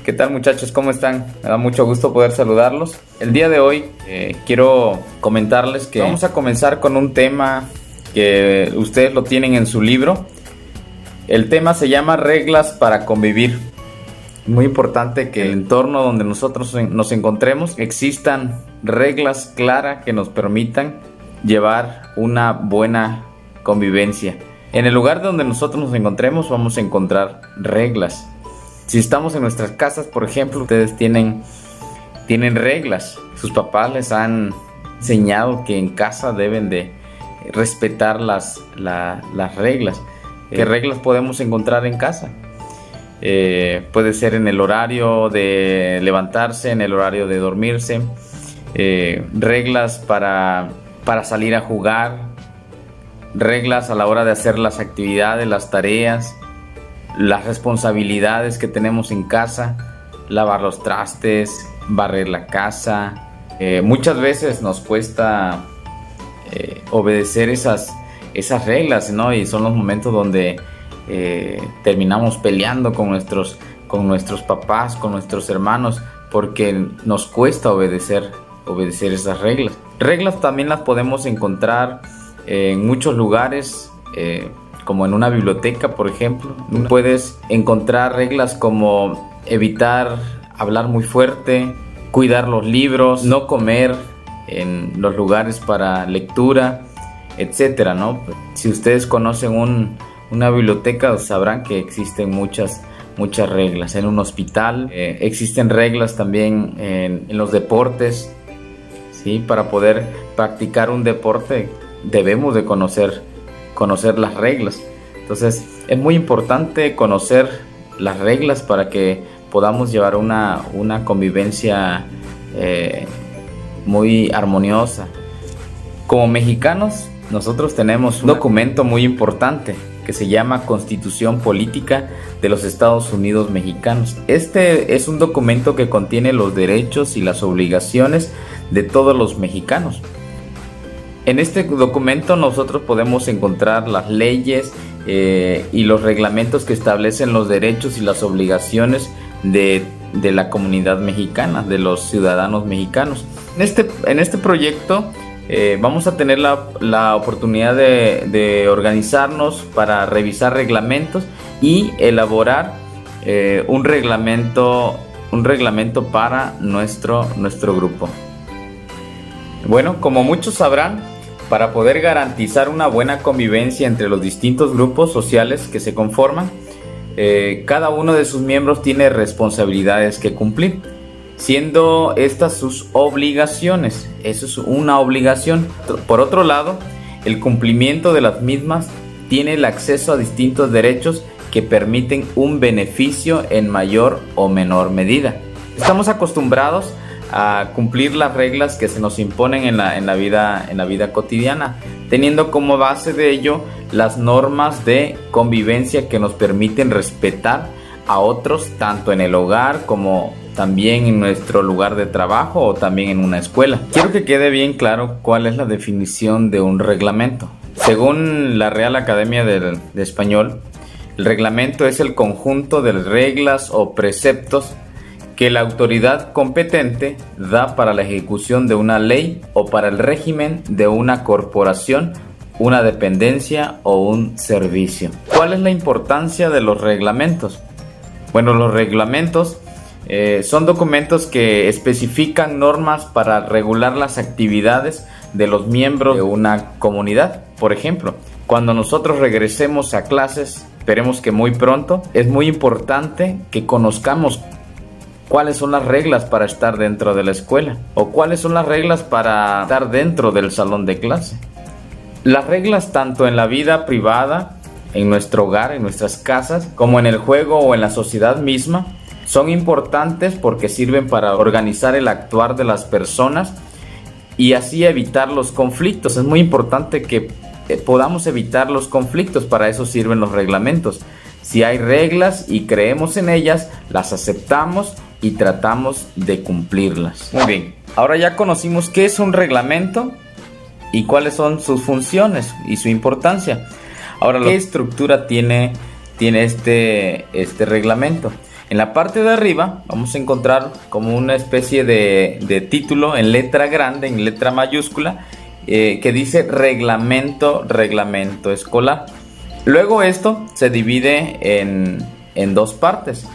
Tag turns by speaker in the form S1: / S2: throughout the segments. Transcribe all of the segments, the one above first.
S1: ¿Qué tal, muchachos? ¿Cómo están? Me da mucho gusto poder saludarlos. El día de hoy quiero comentarles que vamos a comenzar con un tema que ustedes lo tienen en su libro. El tema se llama reglas para convivir. Muy importante que en el entorno donde nosotros nos encontremos existan reglas claras que nos permitan llevar una buena convivencia. En el lugar donde nosotros nos encontremos vamos a encontrar reglas. Si estamos en nuestras casas, por ejemplo, ustedes tienen reglas. Sus papás les han enseñado que en casa deben de respetar las reglas. ¿Qué reglas podemos encontrar en casa? Puede ser en el horario de levantarse, en el horario de dormirse, reglas para salir a jugar, reglas a la hora de hacer las actividades, las tareas, las responsabilidades que tenemos en casa, lavar los trastes, barrer la casa. Muchas veces nos cuesta obedecer esas reglas, ¿no? Y son los momentos donde terminamos peleando con nuestros papás, con nuestros hermanos, porque nos cuesta obedecer esas reglas. Reglas también las podemos encontrar en muchos lugares, como en una biblioteca, por ejemplo. Puedes encontrar reglas como evitar hablar muy fuerte, cuidar los libros, no comer en los lugares para lectura, etcétera, ¿no? Si ustedes conocen una biblioteca, sabrán que existen muchas reglas. En un hospital existen reglas también en los deportes, ¿sí? Para poder practicar un deporte debemos de conocer las reglas. Entonces es muy importante conocer las reglas para que podamos llevar una convivencia muy armoniosa. Como mexicanos, nosotros tenemos un documento muy importante que se llama Constitución Política de los Estados Unidos Mexicanos. Este es un documento que contiene los derechos y las obligaciones de todos los mexicanos. En este documento nosotros podemos encontrar las leyes y los reglamentos que establecen los derechos y las obligaciones de la comunidad mexicana, de los ciudadanos mexicanos. En este proyecto vamos a tener la oportunidad de organizarnos para revisar reglamentos y elaborar un reglamento para nuestro grupo. Bueno, como muchos sabrán, para poder garantizar una buena convivencia entre los distintos grupos sociales que se conforman, cada uno de sus miembros tiene responsabilidades que cumplir, siendo estas sus obligaciones. Eso es una obligación. Por otro lado, el cumplimiento de las mismas tiene el acceso a distintos derechos que permiten un beneficio en mayor o menor medida. Estamos acostumbrados a cumplir las reglas que se nos imponen en la vida cotidiana, teniendo como base de ello las normas de convivencia que nos permiten respetar a otros, tanto en el hogar como también en nuestro lugar de trabajo o también en una escuela. Quiero que quede bien claro cuál es la definición de un reglamento. Según la Real Academia de Español, el reglamento es el conjunto de reglas o preceptos que la autoridad competente da para la ejecución de una ley o para el régimen de una corporación, una dependencia o un servicio. ¿Cuál es la importancia de los reglamentos? Bueno, los reglamentos son documentos que especifican normas para regular las actividades de los miembros de una comunidad. Por ejemplo, cuando nosotros regresemos a clases, esperemos que muy pronto, es muy importante que conozcamos cuáles son las reglas para estar dentro de la escuela o cuáles son las reglas para estar dentro del salón de clase. Las reglas tanto en la vida privada, en nuestro hogar, en nuestras casas, como en el juego o en la sociedad misma, son importantes porque sirven para organizar el actuar de las personas y así evitar los conflictos. Es muy importante que podamos evitar los conflictos, para eso sirven los reglamentos. Si hay reglas y creemos en ellas, las aceptamos y tratamos de cumplirlas. Muy bien, ahora ya conocimos qué es un reglamento y cuáles son sus funciones y su importancia. Ahora, ¿qué estructura tiene este reglamento? En la parte de arriba vamos a encontrar como una especie de título en letra grande, en letra mayúscula, que dice reglamento escolar. Luego esto se divide en dos partes.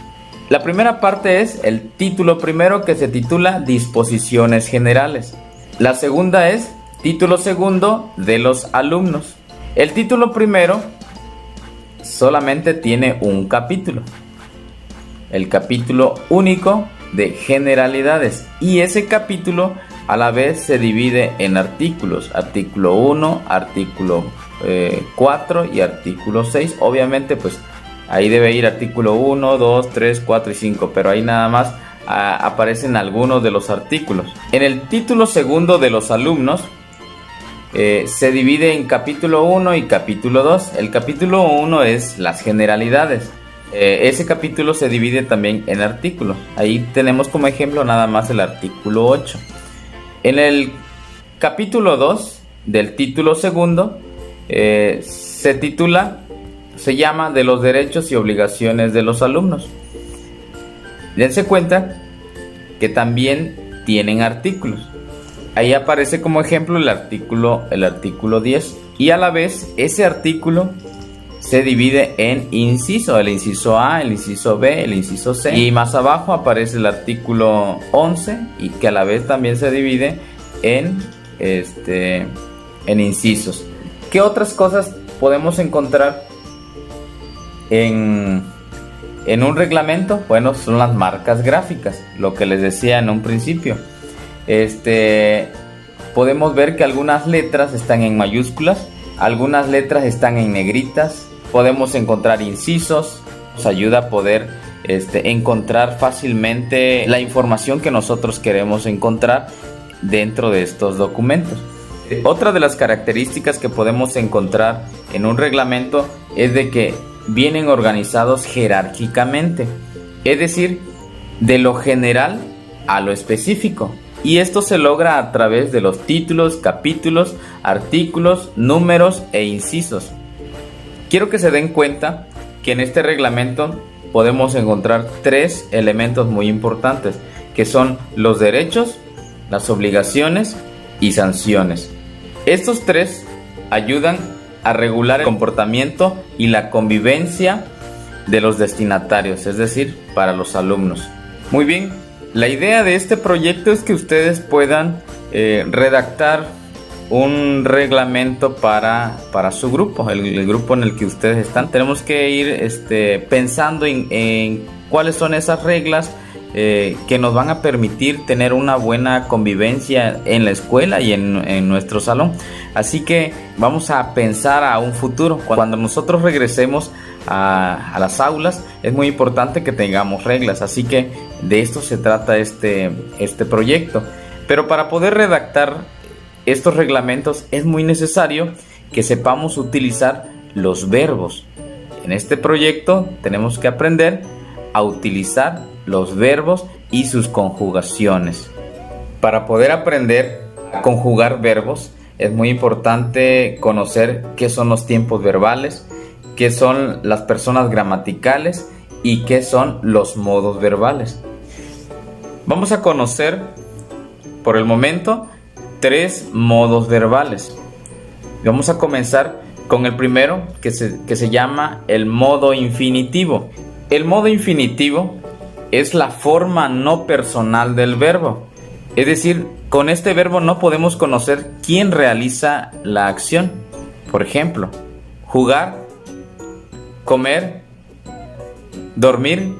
S1: La primera parte es el título primero, que se titula Disposiciones Generales. La segunda es título segundo de los alumnos. El título primero solamente tiene un capítulo, el capítulo único de generalidades, y ese capítulo a la vez se divide en artículos, artículo 1, artículo 4 y artículo 6. Obviamente pues ahí debe ir artículo 1, 2, 3, 4 y 5, pero ahí nada más aparecen algunos de los artículos. En el título segundo de los alumnos se divide en capítulo 1 y capítulo 2. El capítulo 1 es las generalidades. Ese capítulo se divide también en artículos. Ahí tenemos como ejemplo nada más el artículo 8. En el capítulo 2 del título segundo se llama de los derechos y obligaciones de los alumnos. Dense cuenta que también tienen artículos. Ahí aparece como ejemplo el artículo 10, y a la vez ese artículo se divide en inciso, el inciso A, el inciso B, el inciso C, y más abajo aparece el artículo 11, y que a la vez también se divide en incisos. ¿Qué otras cosas podemos encontrar en un reglamento? Bueno, son las marcas gráficas, lo que les decía en un principio. Podemos ver que algunas letras están en mayúsculas, algunas letras están en negritas. Podemos encontrar incisos, nos ayuda a poder encontrar fácilmente la información que nosotros queremos encontrar dentro de estos documentos. Otra de las características que podemos encontrar en un reglamento es de que vienen organizados jerárquicamente, es decir, de lo general a lo específico. Y esto se logra a través de los títulos, capítulos, artículos, números e incisos. Quiero que se den cuenta que en este reglamento podemos encontrar tres elementos muy importantes, que son los derechos, las obligaciones y sanciones. Estos tres ayudan a regular el comportamiento y la convivencia de los destinatarios, es decir, para los alumnos. Muy bien, la idea de este proyecto es que ustedes puedan redactar un reglamento para su grupo, el grupo en el que ustedes están. Tenemos que ir pensando en cuáles son esas reglas que nos van a permitir tener una buena convivencia en la escuela y en nuestro salón. Así que vamos a pensar a un futuro. Cuando nosotros regresemos a las aulas, es muy importante que tengamos reglas. Así que de esto se trata este proyecto. Pero para poder redactar estos reglamentos es muy necesario que sepamos utilizar los verbos. En este proyecto tenemos que aprender a utilizar los verbos y sus conjugaciones. Para poder aprender a conjugar verbos es muy importante conocer qué son los tiempos verbales, qué son las personas gramaticales y qué son los modos verbales. Vamos a conocer por el momento tres modos verbales. Vamos a comenzar con el primero, que se llama el modo infinitivo. El modo infinitivo es la forma no personal del verbo. Es decir, con este verbo no podemos conocer quién realiza la acción. Por ejemplo, jugar, comer, dormir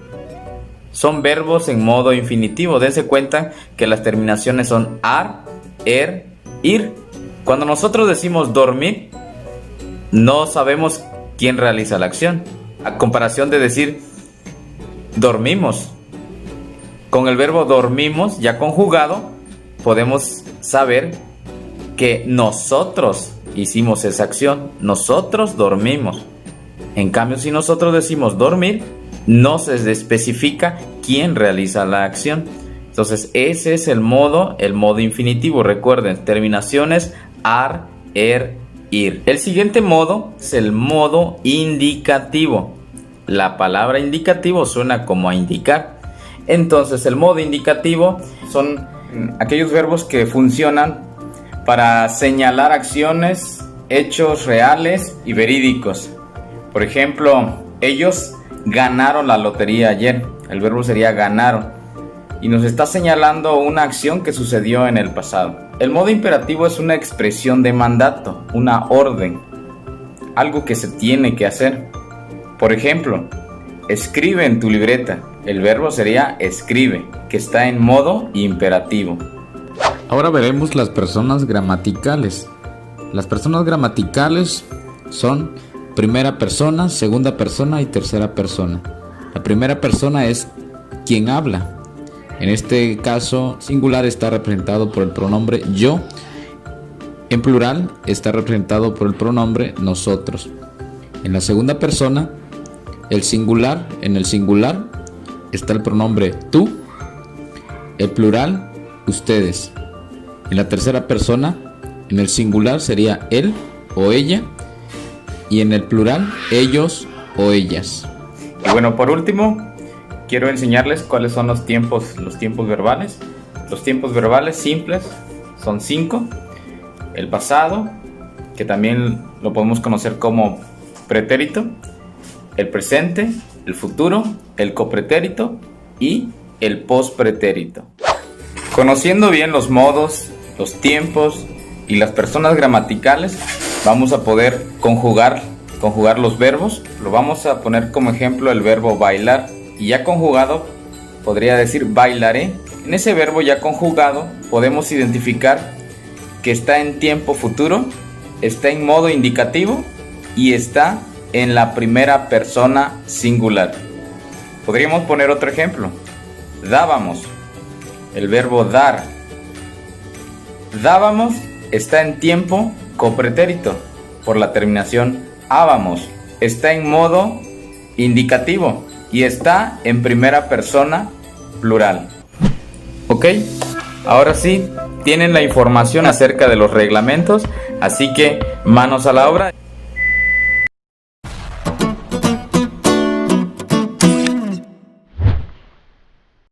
S1: son verbos en modo infinitivo. Dense cuenta que las terminaciones son ar, er, ir. Cuando nosotros decimos dormir, no sabemos quién realiza la acción. A comparación de decir dormimos. Con el verbo dormimos ya conjugado, podemos saber que nosotros hicimos esa acción. Nosotros dormimos. En cambio, si nosotros decimos dormir, no se especifica quién realiza la acción. Entonces, ese es el modo infinitivo. Recuerden, terminaciones ar, er, ir. El siguiente modo es el modo indicativo. la palabra indicativo suena como a indicar. Entonces el modo indicativo son aquellos verbos que funcionan para señalar acciones, hechos reales y verídicos. Por ejemplo, ellos ganaron la lotería ayer. El verbo sería ganaron y nos está señalando una acción que sucedió en el pasado. El modo imperativo es una expresión de mandato, una orden, algo que se tiene que hacer. Por ejemplo, escribe en tu libreta. El verbo sería escribe, que está en modo imperativo.
S2: Ahora veremos las personas gramaticales. Las personas gramaticales son primera persona, segunda persona y tercera persona. La primera persona es quien habla. En este caso, singular está representado por el pronombre yo. En plural está representado por el pronombre nosotros. En la segunda persona, el singular, en el singular está el pronombre tú. El plural, ustedes. En la tercera persona, en el singular sería él o ella. Y en el plural, ellos o ellas.
S1: Y bueno, por último, quiero enseñarles cuáles son los tiempos verbales. Los tiempos verbales simples son 5. El pasado, que también lo podemos conocer como pretérito. El presente, el futuro, el copretérito y el pospretérito. Conociendo bien los modos, los tiempos y las personas gramaticales, vamos a poder conjugar los verbos. Lo vamos a poner como ejemplo el verbo bailar. Y ya conjugado, podría decir bailaré. En ese verbo ya conjugado podemos identificar que está en tiempo futuro, está en modo indicativo y está en la primera persona singular. Podríamos poner otro ejemplo. Dábamos. El verbo dar. Dábamos está en tiempo copretérito por la terminación ábamos. Está en modo indicativo y está en primera persona plural. Ok, ahora sí, tienen la información acerca de los reglamentos, así que manos a la obra.